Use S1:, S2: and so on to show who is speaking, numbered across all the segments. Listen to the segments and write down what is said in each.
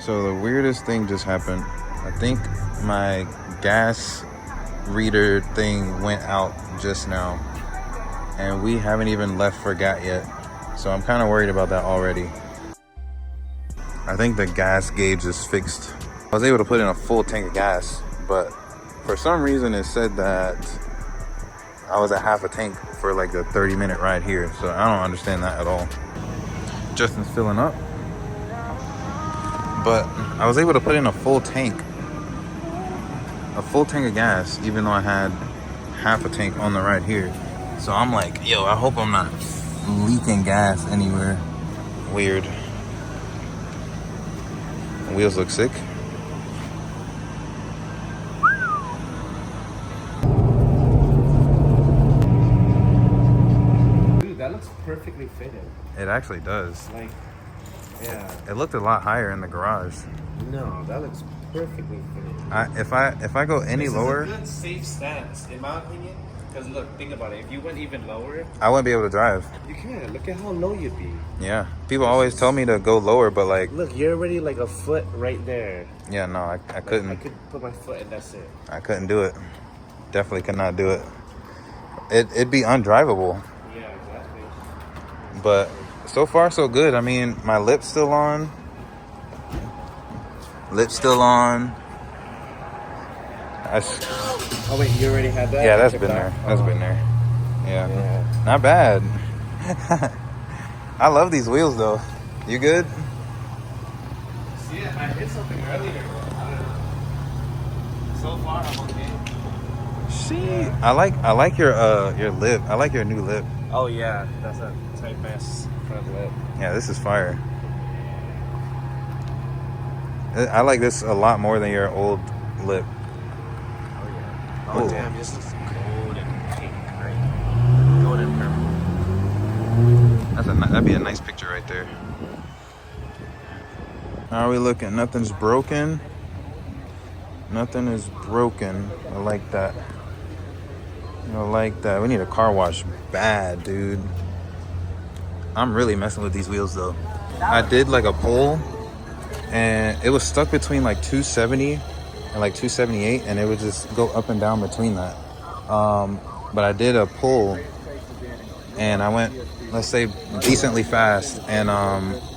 S1: So the weirdest thing just happened. I think my gas reader thing went out just now, and we haven't even left for Gat yet. So I'm kind of worried about that already. I think the gas gauge is fixed. I was able to put in a full tank of gas, but for some reason it said that I was at half a tank for like the 30-minute ride here. So I don't understand that at all. Justin's filling up. But I was able to put in a full tank of gas, even though I had half a tank on the ride here. So I'm like, yo, I hope I'm not leaking gas anywhere weird. The wheels look sick.
S2: Dude, that looks perfectly fitted.
S1: It actually does.
S2: Like, yeah.
S1: It looked a lot higher in the garage.
S2: No, that looks perfectly fitted.
S1: If I go any lower,
S2: this is a good safe stance, in my opinion. Because look, think about it. If you went even lower,
S1: I wouldn't be able to drive.
S2: you can't. Look at how low you'd be.
S1: Yeah, people always tell me to go lower, but like,
S2: Look, you're already like a foot right there.
S1: yeah, no, I couldn't.
S2: I could put my foot and that's it.
S1: I couldn't do it. Definitely could not do it. It'd be undrivable.
S2: Yeah, exactly.
S1: But so far so good. I mean, my lip's still on. Lip's still on.
S2: Oh wait, you already had that?
S1: Yeah, that's been there. That's been there. Yeah. Not bad. I love these wheels though. You good?
S2: See, I hit something earlier. I don't know. So far, I'm okay.
S1: I like your lip. I like your new lip.
S2: Oh yeah, that's a tight mess front lip.
S1: Yeah, this is fire. I like this a lot more than your old lip.
S2: Oh yeah.
S1: Oh.
S2: Oh damn, this looks gold and pink, right? Gold and purple.
S1: That'd be a nice picture right there. How are we looking? Nothing's broken. Nothing is broken. I like that. I like that. We need a car wash bad, dude. I'm really messing with these wheels though. I did like a pull and it was stuck between like 270 and like 278, and it would just go up and down between that. But I did a pull and I went, let's say, decently fast, and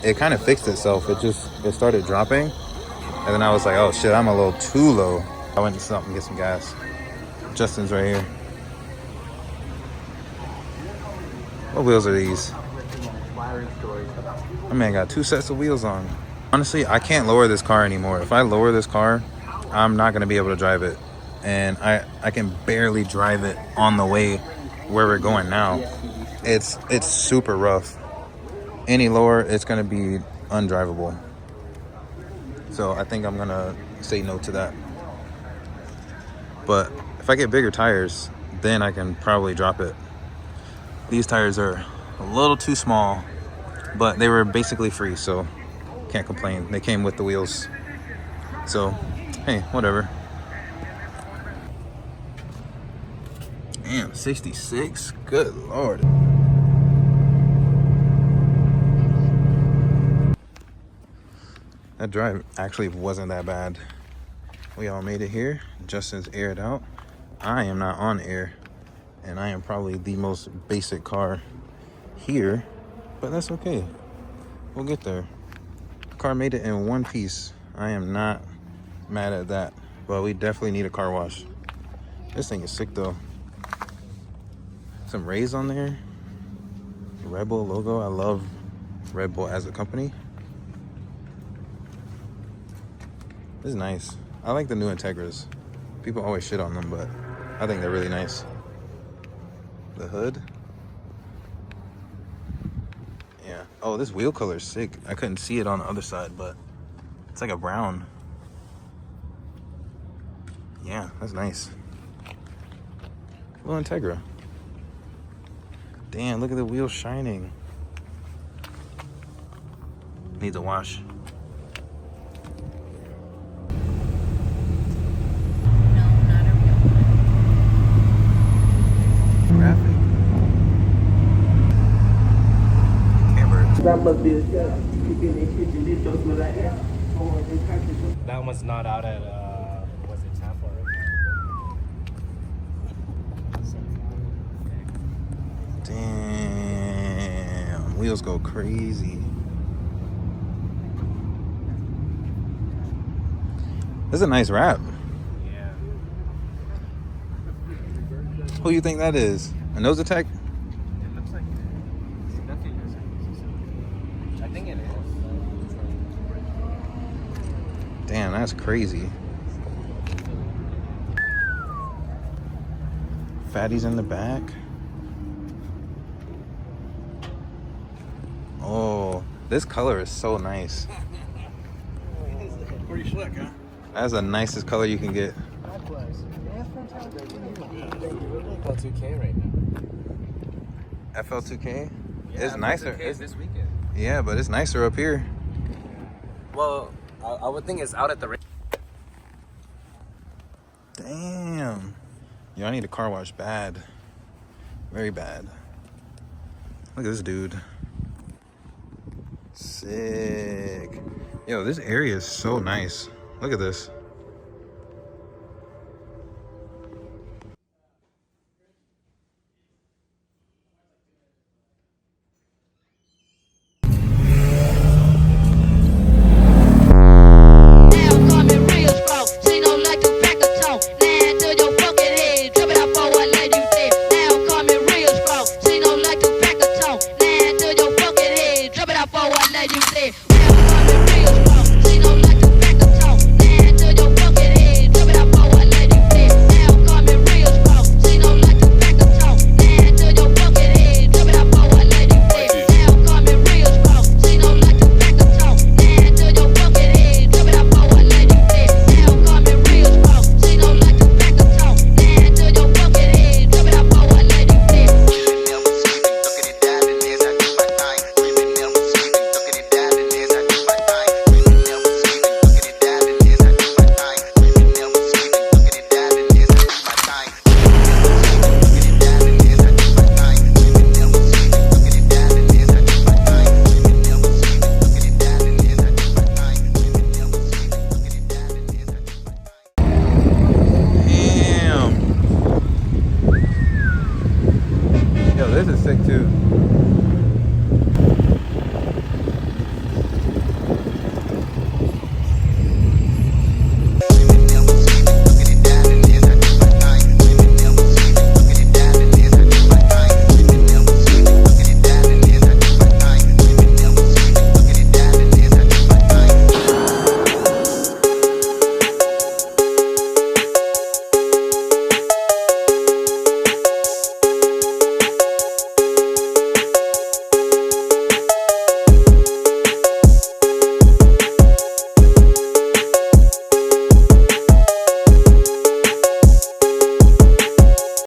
S1: it kind of fixed itself. It started dropping, and then I was like, oh shit, I'm a little too low. I went to stop and get some gas. Justin's right here. What wheels are these? My man got 2 sets of wheels on. Honestly, I can't lower this car anymore. If I lower this car, I'm not gonna be able to drive it. And I can barely drive it on the way where we're going now. It's super rough. Any lower, it's gonna be undrivable. So I think I'm gonna say no to that. But if I get bigger tires, then I can probably drop it. These tires are a little too small, but they were basically free, so can't complain. They came with the wheels. So, hey, whatever. Damn, 66? Good Lord. That drive actually wasn't that bad. We all made it here. Justin's aired out. I am not on air, and I am probably the most basic car here, but that's okay. We'll get there. The car made it in one piece. I am not mad at that, but we definitely need a car wash. This thing is sick though. Some Rays on there. Red Bull logo. I love Red Bull as a company. This is nice. I like the new Integras. People always shit on them, but I think they're really nice. The hood. Yeah. Oh, this wheel color is sick. I couldn't see it on the other side, but it's like a brown. Yeah, that's nice. Little Integra. Damn, look at the wheels shining. Needs a wash.
S2: That one's not out at, was it Tampa?
S1: Damn, wheels go crazy. This is a nice wrap.
S2: Yeah.
S1: Who you think that is? A nose attack?
S2: It looks like it's nothing. I think it is.
S1: Damn, that's crazy. Fatties in the back. Oh, this color is so nice.
S2: Pretty slick, huh?
S1: That's the nicest color you can get.
S2: FL2K right now.
S1: FL2K?
S2: Yeah,
S1: It's nicer.
S2: FL2K is this weekend.
S1: Yeah, but it's nicer up here.
S2: Well, I would think it's out at the race.
S1: Damn. Yo, I need a car wash bad. Very bad. Look at this dude. Sick. Yo, this area is so nice. Look at this.